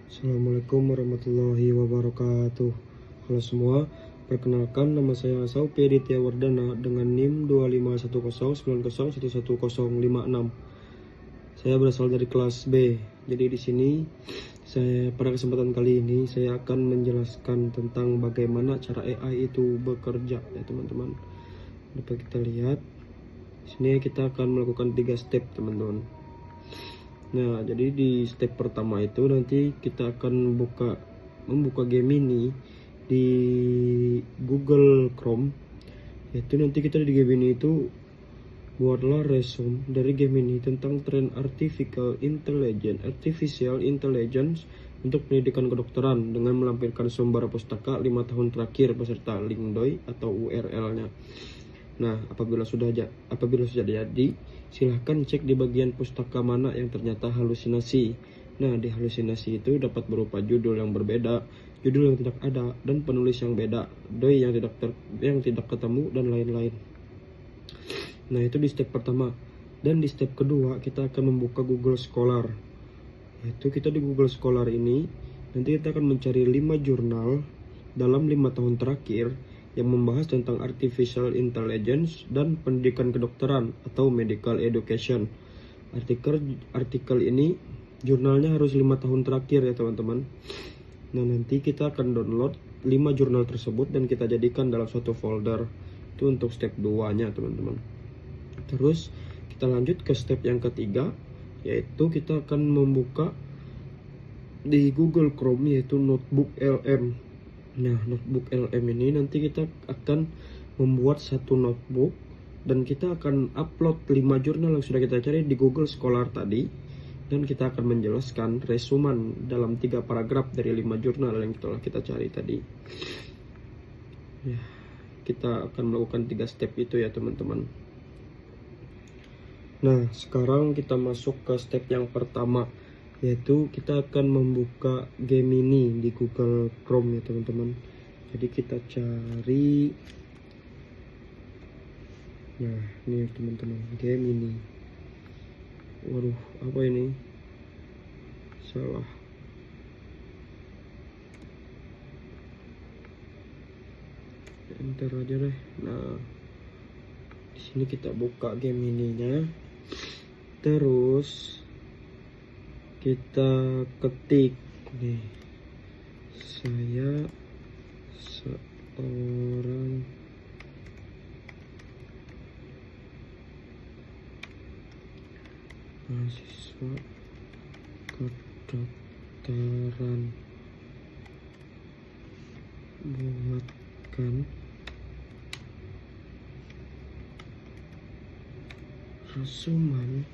Assalamualaikum warahmatullahi wabarakatuh. Halo semua, perkenalkan nama saya Saupi Aditya Wardana dengan NIM 251090111056. Saya berasal dari kelas B. Jadi di sini pada kesempatan kali ini saya akan menjelaskan tentang bagaimana cara AI itu bekerja ya teman-teman. Dapat kita lihat di sini kita akan melakukan 3 step teman-teman. Nah, jadi di step pertama itu nanti kita akan membuka Gemini di Google Chrome. Yaitu nanti kita di Gemini itu buatlah resume dari Gemini tentang tren artificial intelligence untuk pendidikan kedokteran dengan melampirkan sumber pustaka 5 tahun terakhir beserta link doi atau URL-nya. Nah, apabila sudah jadi, silahkan cek di bagian pustaka mana yang ternyata halusinasi. Nah, di halusinasi itu dapat berupa judul yang berbeda, judul yang tidak ada, dan penulis yang beda, doi yang tidak ketemu, dan lain-lain. Nah, itu di step pertama. Dan di step kedua, kita akan membuka Google Scholar. Yaitu kita di Google Scholar ini, nanti kita akan mencari 5 jurnal dalam 5 tahun terakhir yang membahas tentang artificial intelligence dan pendidikan kedokteran atau medical education. Artikel ini jurnalnya harus 5 tahun terakhir ya teman-teman. Nah, nanti kita akan download 5 jurnal tersebut dan kita jadikan dalam suatu folder. Itu untuk step 2-nya teman-teman. Terus kita lanjut ke step yang ketiga, yaitu kita akan membuka di Google Chrome yaitu Notebook LM. Nah, Notebook LM ini nanti kita akan membuat satu notebook dan kita akan upload 5 jurnal yang sudah kita cari di Google Scholar tadi, dan kita akan menjelaskan resuman dalam 3 paragraf dari 5 jurnal yang telah kita cari tadi. Ya, kita akan melakukan 3 step itu ya teman-teman. Nah, sekarang kita masuk ke step yang pertama, yaitu kita akan membuka Gemini di Google Chrome ya teman-teman. Jadi kita cari, nah ini ya teman-teman, Gemini. Waduh, apa ini? Salah. Enter aja deh. Nah, di sini kita buka Gemini-nya. Terus kita ketik nih, saya seorang mahasiswa kedokteran, buatkan resumen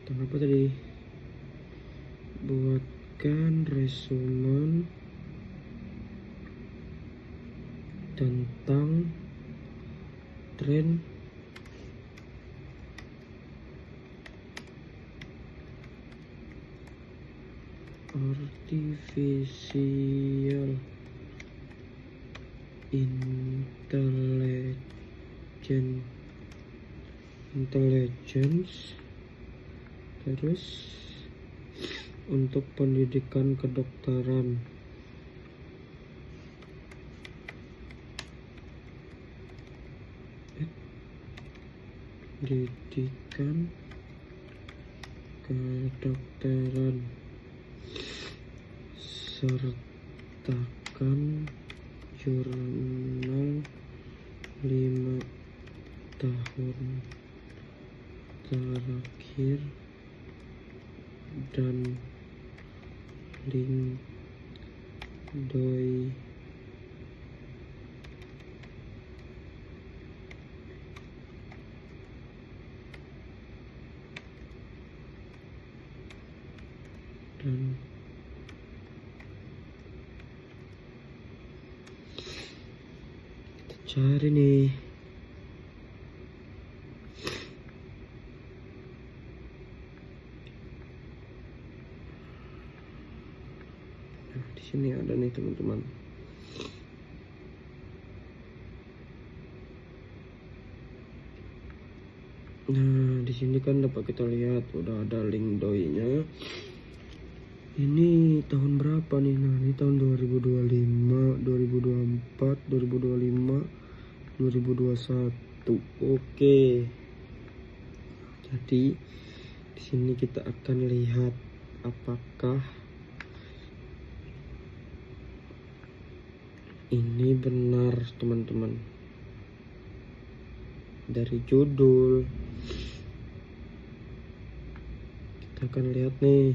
tentang apa tadi? Buatkan resumen tentang tren artificial intelligence terus untuk pendidikan kedokteran. Pendidikan kedokteran, sertakan jurnal 5 tahun terakhir dan link doi dan kita cari nih. Nah, di sini ada nih teman-teman. Nah, di sini kan dapat kita lihat udah ada link doi-nya. Ini tahun berapa nih? Nah, ini tahun 2025, 2024, 2025, 2021. Oke. Jadi di sini kita akan lihat apakah ini benar, teman-teman. Dari judul kita akan lihat nih.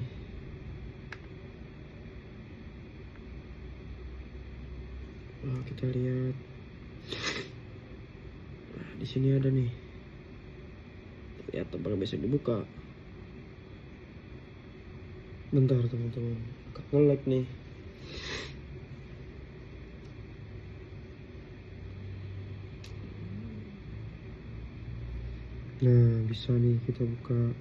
Nah, kita lihat. Nah, di sini ada nih. Lihat apakah bisa dibuka. Bentar, teman-teman. Nge-lag nih. Nah, bisa nih kita buka.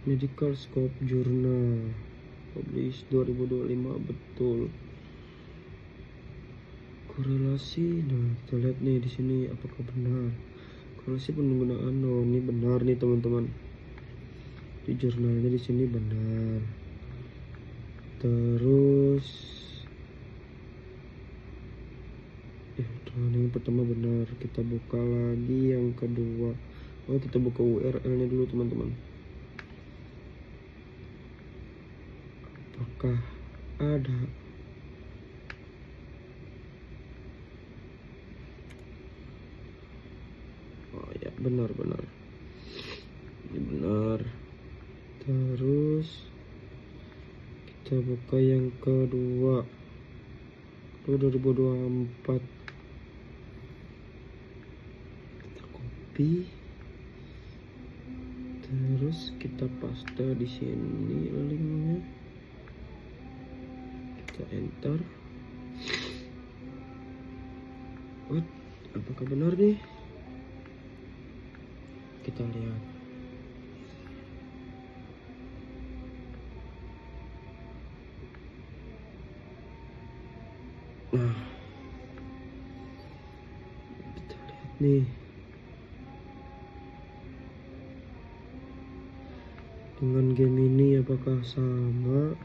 Medical Scope Journal publish 2025, betul. Korelasi. Nah, kita lihat nih di sini apakah benar. Korelasi penggunaan. Oh, ini benar nih, teman-teman. Di jurnalnya di sini benar. Terus yang pertama benar. Kita buka lagi yang kedua. Oh, kita buka URL-nya dulu, teman-teman. Apakah ada? Oh ya, benar. Ini benar. Terus kita buka yang kedua. Itu 2024. Kita copy. Terus kita paste di sini linknya. Kita enter. Apakah benar nih? Kita lihat. Nah, kita lihat nih. Dengan game ini apakah sama?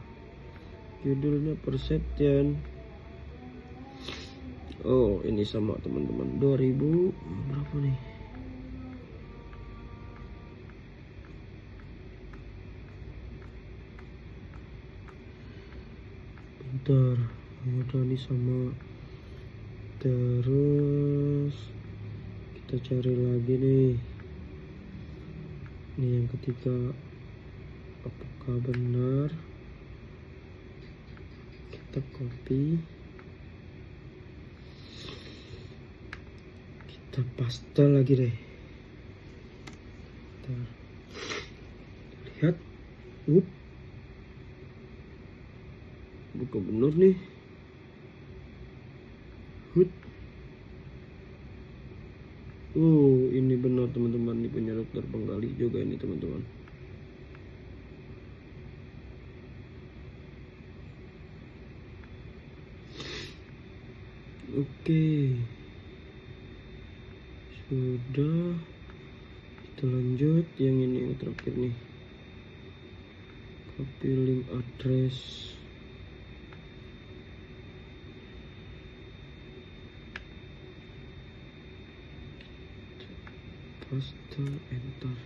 Judulnya Perception. Oh, ini sama, teman-teman. 2000 berapa nih? Bentar, udah ini sama. Terus kita cari lagi nih. Ini yang ketiga. Apakah benar? Kita copy. Kita paste lagi deh. Bentar. Lihat. Buka benar nih. Oh, ini benar, teman-teman. Ini punya dokter penggali juga ini, teman-teman. Oke. Sudah. Kita lanjut yang ini, yang terakhir nih. Copy link address. Paste, enter.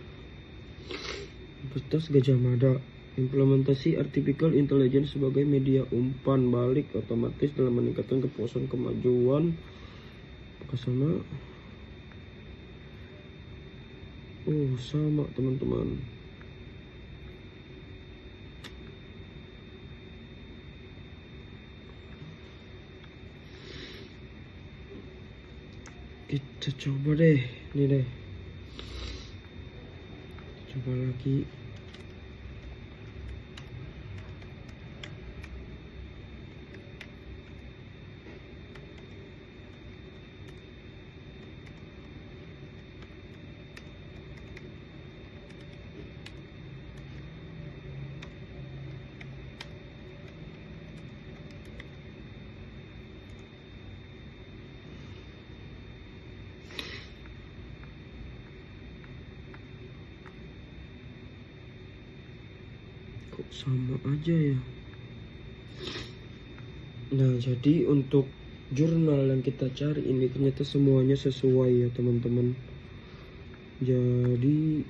Universitas Gajah Mada. Implementasi artificial intelligence sebagai media umpan balik otomatis dalam meningkatkan kepuasan kemajuan. Apakah sama? Oh, sama, teman-teman. Kita coba deh, ini deh. Coba lagi. sama aja ya. Nah, jadi untuk jurnal yang kita cari ini ternyata semuanya sesuai ya teman-teman. Jadi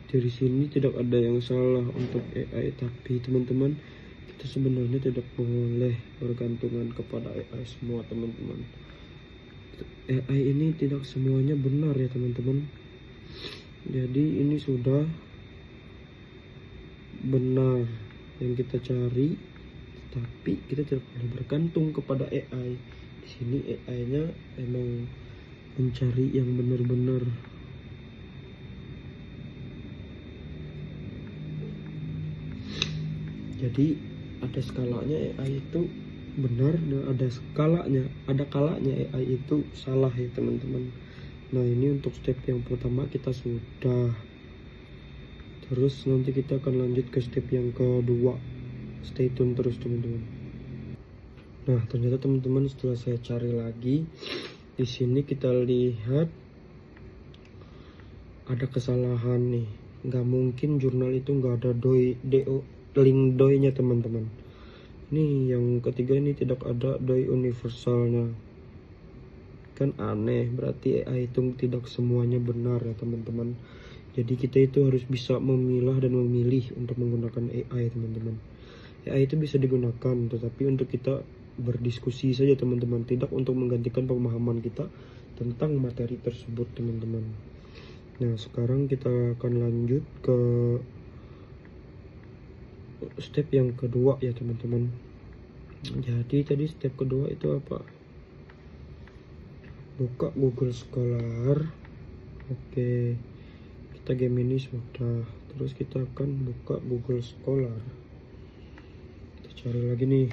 dari sini tidak ada yang salah untuk AI, tapi teman-teman, kita sebenarnya tidak boleh bergantungan kepada AI semua teman-teman. AI ini tidak semuanya benar ya teman-teman. Jadi ini sudah benar yang kita cari, tapi kita tidak boleh bergantung kepada AI. Di sini AI-nya emang mencari yang benar-benar. Jadi ada skalanya AI itu benar dan ada kalanya AI itu salah ya teman-teman. Nah, ini untuk step yang pertama kita sudah. Terus nanti kita akan lanjut ke step yang kedua. Stay tune terus teman-teman. Nah, ternyata teman-teman setelah saya cari lagi, di sini kita lihat ada kesalahan nih. Nggak mungkin jurnal itu nggak ada link doi-nya teman-teman. Ini yang ketiga, ini tidak ada doi universalnya. Kan aneh, berarti AI itu tidak semuanya benar ya teman-teman. Jadi kita itu harus bisa memilah dan memilih untuk menggunakan AI teman-teman. AI itu bisa digunakan, tetapi untuk kita berdiskusi saja teman-teman, tidak untuk menggantikan pemahaman kita tentang materi tersebut teman-teman. Nah, sekarang kita akan lanjut ke step yang kedua ya teman-teman. Jadi tadi step kedua itu apa? Buka Google Scholar. Oke, kita game ini sudah. Terus kita akan buka Google Scholar. Kita cari lagi nih.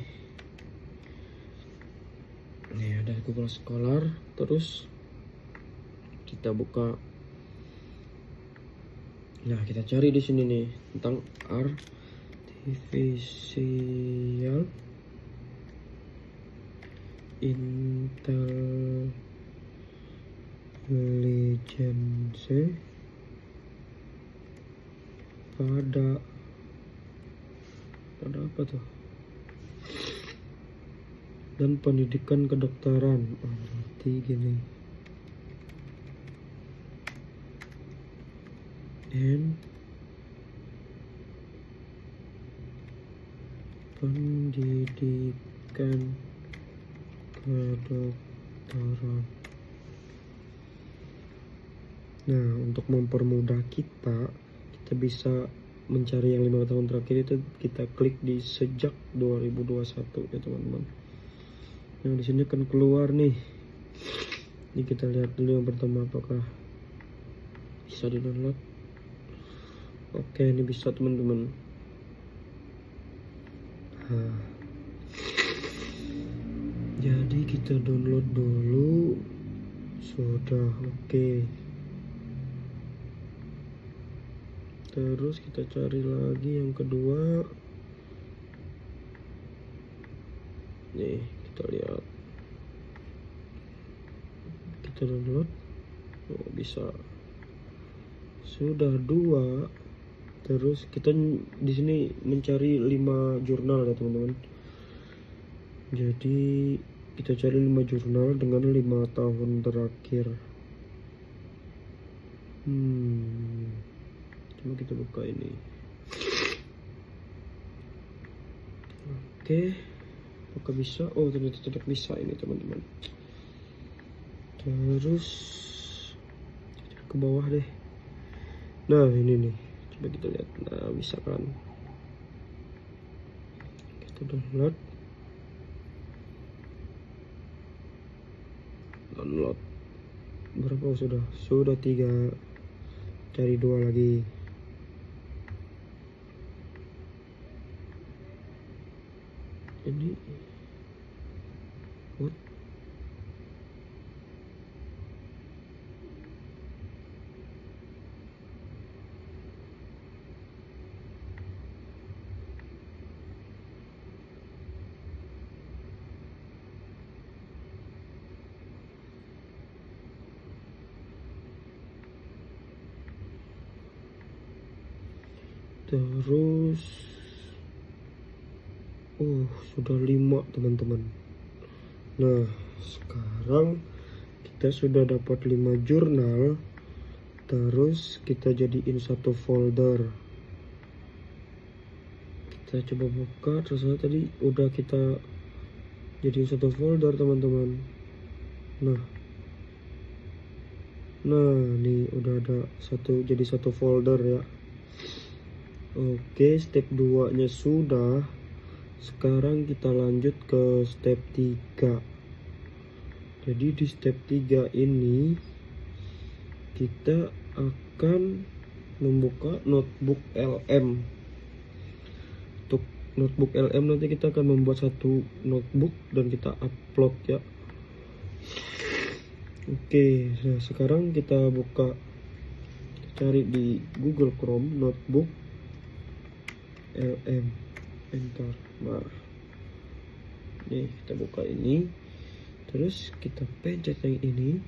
Nih ada Google Scholar. Terus kita buka. Nah, kita cari di sini nih tentang artificial intelligence pada apa tuh? Dan pendidikan kedokteran. Berarti gini. Dan pendidikan kedokteran. Nah, untuk mempermudah kita bisa mencari yang 5 tahun terakhir itu kita klik di sejak 2021 ya teman-teman. Nah, di sini akan keluar nih. Ini kita lihat dulu yang pertama apakah bisa di-download. Oke, ini bisa teman-teman. Nah, jadi kita download dulu. Sudah oke. Terus kita cari lagi yang kedua. Nih, kita lihat. Kita download. Oh, bisa. Sudah 2. Terus kita di sini mencari 5 jurnal ya teman-teman. Jadi kita cari 5 jurnal dengan 5 tahun terakhir. Coba kita buka ini. Oke, apakah bisa? Oh, ternyata tidak bisa ini teman-teman. Terus ke bawah deh. Nah, ini nih. Coba kita lihat. Nah, bisa kan? Kita download. Berapa sudah? Sudah 3. Cari 2 lagi. Ini what? Terus sudah 5 teman-teman. Nah, sekarang kita sudah dapat 5 jurnal. Terus kita jadiin satu folder. Kita coba buka, terus tadi udah kita jadiin satu folder teman-teman. Nah nih udah ada jadi satu folder ya. Oke, step 2 nya sudah. Sekarang kita lanjut ke step 3. Jadi di step 3 ini kita akan membuka notebook LM. Untuk notebook LM nanti kita akan membuat satu notebook dan kita upload ya. Oke, nah sekarang kita cari di Google Chrome notebook LM, enter. Nah, nih kita buka ini, terus kita pencet yang ini.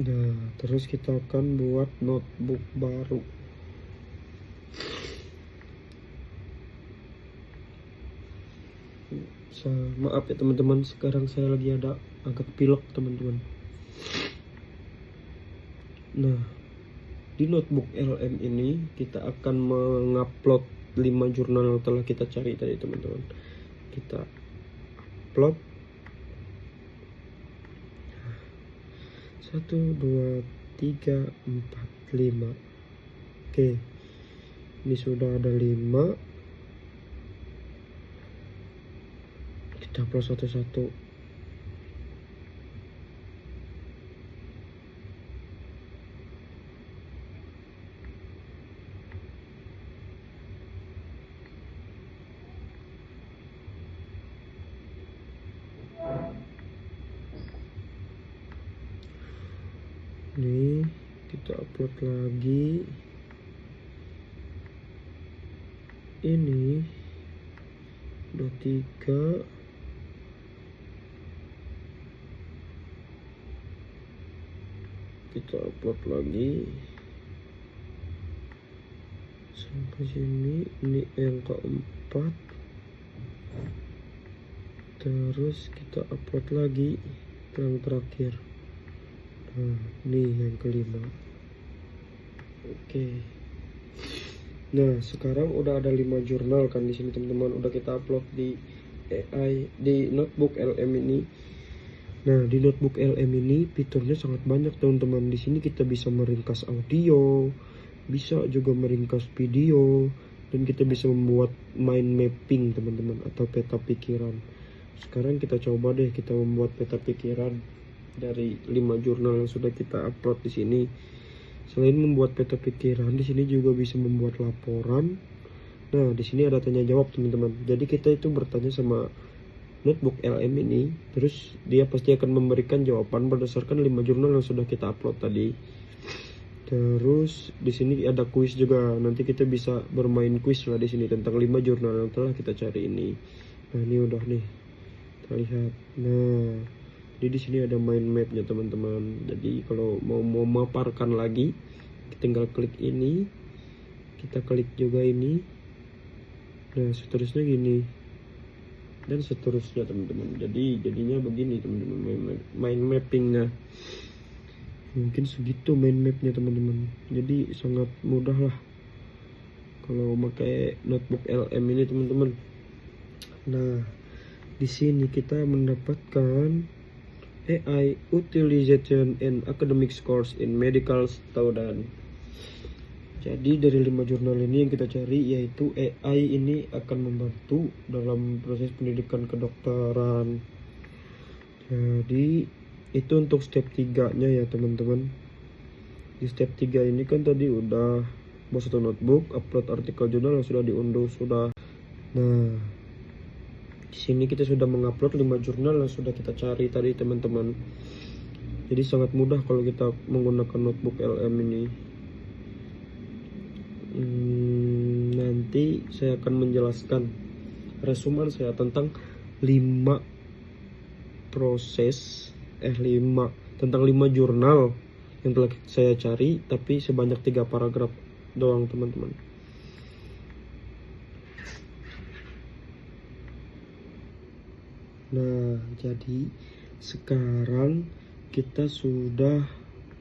Nah, terus kita akan buat notebook baru. Maaf ya teman-teman, sekarang saya lagi ada agak pilek teman-teman. Nah, di notebook LM ini kita akan mengupload 5 jurnal yang telah kita cari tadi teman-teman. Kita upload 1, 2, 3, 4, 5. Oke, ini sudah ada 5. Kita upload satu-satu. Nih kita upload lagi. Ini udah 3. Kita upload lagi sampai sini. Ini yang keempat. Terus kita upload lagi yang terakhir. Nah, ini yang kelima. Oke. Nah, sekarang udah ada 5 jurnal kan di sini teman-teman. Udah kita upload di di notebook LM ini. Nah, di notebook LM ini fiturnya sangat banyak teman-teman. Di sini kita bisa meringkas audio, bisa juga meringkas video, dan kita bisa membuat mind mapping teman-teman, atau peta pikiran. Sekarang kita coba deh kita membuat peta pikiran dari 5 jurnal yang sudah kita upload di sini. Selain membuat peta pikiran, di sini juga bisa membuat laporan. Nah, di sini ada tanya jawab teman-teman. Jadi kita itu bertanya sama notebook LM ini, terus dia pasti akan memberikan jawaban berdasarkan 5 jurnal yang sudah kita upload tadi. Terus di sini ada kuis juga. Nanti kita bisa bermain kuis lah di sini tentang 5 jurnal yang telah kita cari ini. Nah, ini udah nih terlihat. Nah, jadi di sini ada mind mapnya teman-teman. Jadi kalau mau memaparkan lagi, kita tinggal klik ini, kita klik juga ini. Nah, seterusnya gini dan seterusnya teman-teman. Jadinya begini teman-teman mind mappingnya. Mungkin segitu mind mapnya teman-teman. Jadi sangat mudah lah kalau pakai notebook LM ini teman-teman. Nah, di sini kita mendapatkan AI utilization in academic scores in medical student. Jadi dari 5 jurnal ini yang kita cari, yaitu AI ini akan membantu dalam proses pendidikan kedokteran. Jadi itu untuk step 3 nya ya teman-teman. Di step 3 ini kan tadi udah buat satu notebook, upload artikel jurnal yang sudah diunduh sudah. Nah, di sini kita sudah mengupload 5 jurnal yang sudah kita cari tadi teman-teman. Jadi sangat mudah kalau kita menggunakan notebook LM ini. Nanti saya akan menjelaskan resumen saya tentang 5 jurnal yang telah saya cari, tapi sebanyak 3 paragraf doang teman-teman. Nah, jadi sekarang kita sudah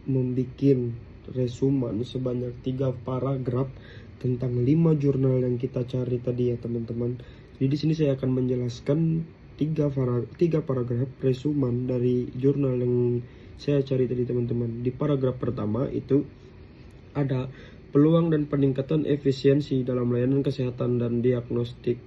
membuat resumen sebanyak 3 paragraf tentang 5 jurnal yang kita cari tadi ya teman-teman. Jadi di sini saya akan menjelaskan 3 paragraf resumen dari jurnal yang saya cari tadi teman-teman. Di paragraf pertama itu ada peluang dan peningkatan efisiensi dalam layanan kesehatan dan diagnostik.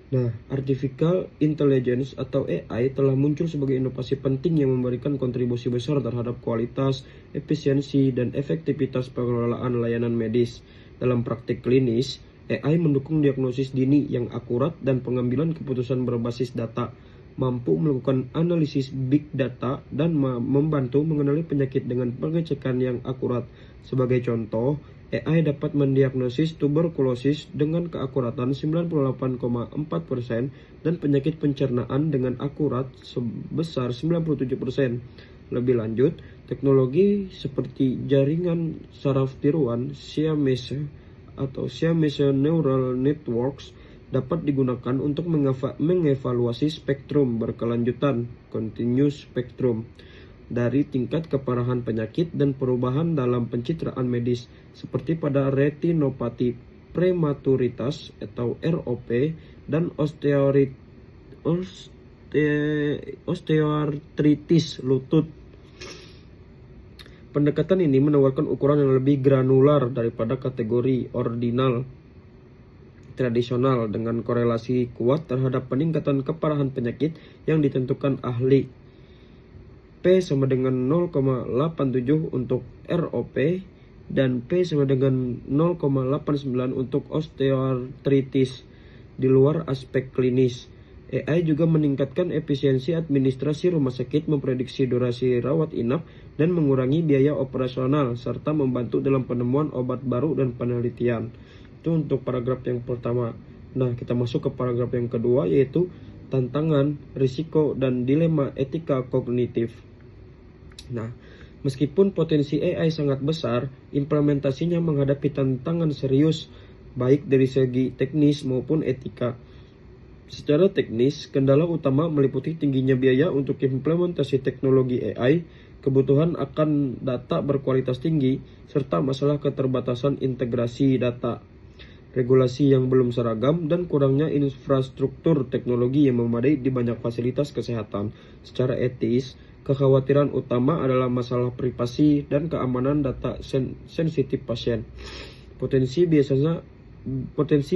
Nah, Artificial Intelligence atau AI telah muncul sebagai inovasi penting yang memberikan kontribusi besar terhadap kualitas, efisiensi, dan efektivitas pengelolaan layanan medis. Dalam praktik klinis, AI mendukung diagnosis dini yang akurat dan pengambilan keputusan berbasis data, mampu melakukan analisis big data, dan membantu mengenali penyakit dengan pengecekan yang akurat. Sebagai contoh, AI dapat mendiagnosis tuberkulosis dengan keakuratan 98,4% dan penyakit pencernaan dengan akurat sebesar 97%. Lebih lanjut, teknologi seperti jaringan saraf tiruan Siamese atau Siamese Neural Networks dapat digunakan untuk mengevaluasi spektrum berkelanjutan (continuous spectrum) dari tingkat keparahan penyakit dan perubahan dalam pencitraan medis, seperti pada retinopati prematuritas atau ROP dan osteoartritis lutut. Pendekatan ini menawarkan ukuran yang lebih granular daripada kategori ordinal tradisional dengan korelasi kuat terhadap peningkatan keparahan penyakit yang ditentukan ahli. P sama dengan 0,87 untuk ROP dan P sama dengan 0,89 untuk osteoartritis. Di luar aspek klinis, AI juga meningkatkan efisiensi administrasi rumah sakit, memprediksi durasi rawat inap, dan mengurangi biaya operasional, serta membantu dalam penemuan obat baru dan penelitian. Itu untuk paragraf yang pertama. Nah, kita masuk ke paragraf yang kedua, yaitu tantangan, risiko, dan dilema etika kognitif. Nah, meskipun potensi AI sangat besar, implementasinya menghadapi tantangan serius, baik dari segi teknis maupun etika. Secara teknis, kendala utama meliputi tingginya biaya untuk implementasi teknologi AI, kebutuhan akan data berkualitas tinggi, serta masalah keterbatasan integrasi data, regulasi yang belum seragam, dan kurangnya infrastruktur teknologi yang memadai di banyak fasilitas kesehatan. Secara etis, kekhawatiran utama adalah masalah privasi dan keamanan data sensitif pasien. Potensi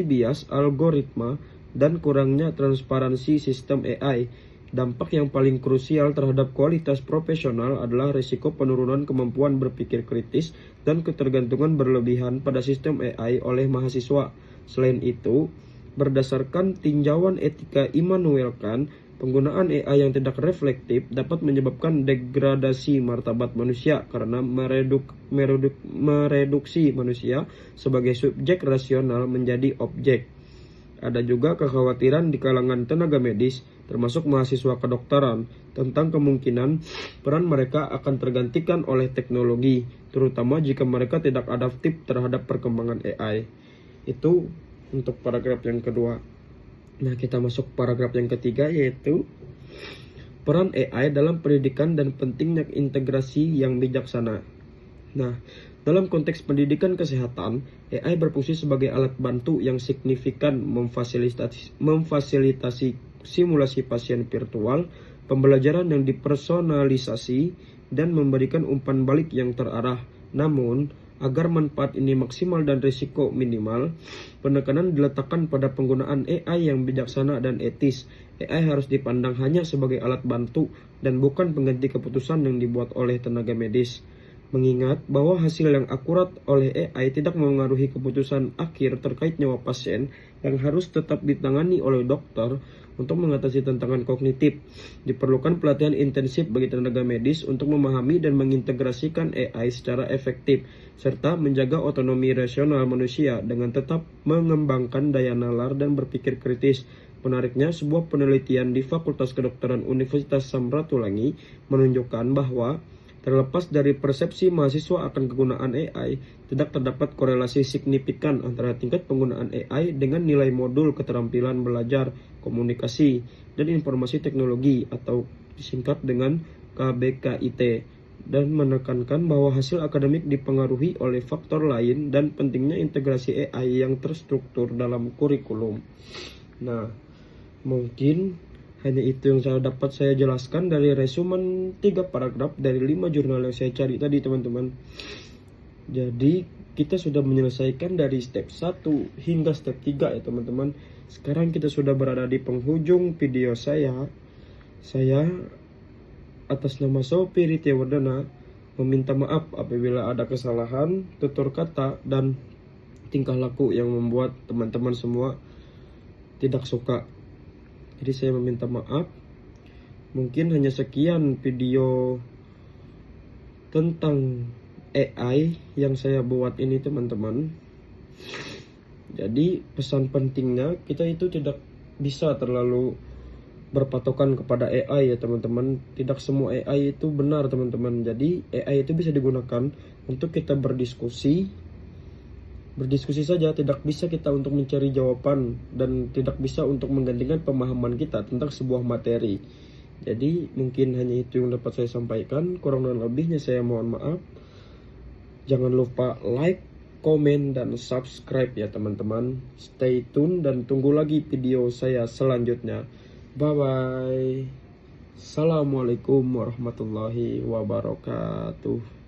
bias algoritma dan kurangnya transparansi sistem AI. Dampak yang paling krusial terhadap kualitas profesional adalah risiko penurunan kemampuan berpikir kritis dan ketergantungan berlebihan pada sistem AI oleh mahasiswa. Selain itu, berdasarkan tinjauan etika Immanuel Kant, penggunaan AI yang tidak reflektif dapat menyebabkan degradasi martabat manusia karena mereduksi manusia sebagai subjek rasional menjadi objek. Ada juga kekhawatiran di kalangan tenaga medis, termasuk mahasiswa kedokteran, tentang kemungkinan peran mereka akan tergantikan oleh teknologi, terutama jika mereka tidak adaptif terhadap perkembangan AI. Itu untuk paragraf yang kedua. Nah, kita masuk paragraf yang ketiga, yaitu peran AI dalam pendidikan dan pentingnya integrasi yang bijaksana. Nah, dalam konteks pendidikan kesehatan, AI berfungsi sebagai alat bantu yang signifikan memfasilitasi simulasi pasien virtual, pembelajaran yang dipersonalisasi, dan memberikan umpan balik yang terarah. Namun, agar manfaat ini maksimal dan risiko minimal, penekanan diletakkan pada penggunaan AI yang bijaksana dan etis. AI harus dipandang hanya sebagai alat bantu dan bukan pengganti keputusan yang dibuat oleh tenaga medis. Mengingat bahwa hasil yang akurat oleh AI tidak mengaruhi keputusan akhir terkait nyawa pasien yang harus tetap ditangani oleh dokter. Untuk mengatasi tantangan kognitif, diperlukan pelatihan intensif bagi tenaga medis untuk memahami dan mengintegrasikan AI secara efektif, serta menjaga otonomi rasional manusia dengan tetap mengembangkan daya nalar dan berpikir kritis. Menariknya, sebuah penelitian di Fakultas Kedokteran Universitas Samratulangi menunjukkan bahwa Terlepas dari persepsi mahasiswa akan kegunaan AI, tidak terdapat korelasi signifikan antara tingkat penggunaan AI dengan nilai modul keterampilan belajar, komunikasi, dan informasi teknologi atau disingkat dengan KBKIT, dan menekankan bahwa hasil akademik dipengaruhi oleh faktor lain dan pentingnya integrasi AI yang terstruktur dalam kurikulum. Nah, mungkin hanya itu yang dapat saya jelaskan dari resumen 3 paragraf dari 5 jurnal yang saya cari tadi, teman-teman. Jadi kita sudah menyelesaikan dari step 1 hingga step 3 ya, teman-teman. Sekarang kita sudah berada di penghujung video saya. Saya atas nama Sophie Ritiawardana meminta maaf apabila ada kesalahan, tutur kata, dan tingkah laku yang membuat teman-teman semua tidak suka. Jadi saya meminta maaf. Mungkin hanya sekian video tentang AI yang saya buat ini, teman-teman. Jadi pesan pentingnya, kita itu tidak bisa terlalu berpatokan kepada AI ya, teman-teman. Tidak semua AI itu benar, teman-teman. Jadi AI itu bisa digunakan untuk kita berdiskusi saja, tidak bisa kita untuk mencari jawaban, dan tidak bisa untuk menggantikan pemahaman kita tentang sebuah materi. Jadi mungkin hanya itu yang dapat saya sampaikan, kurang dan lebihnya saya mohon maaf. Jangan lupa like, komen, dan subscribe ya, teman-teman. Stay tune dan tunggu lagi video saya selanjutnya. Bye bye. Assalamualaikum warahmatullahi wabarakatuh.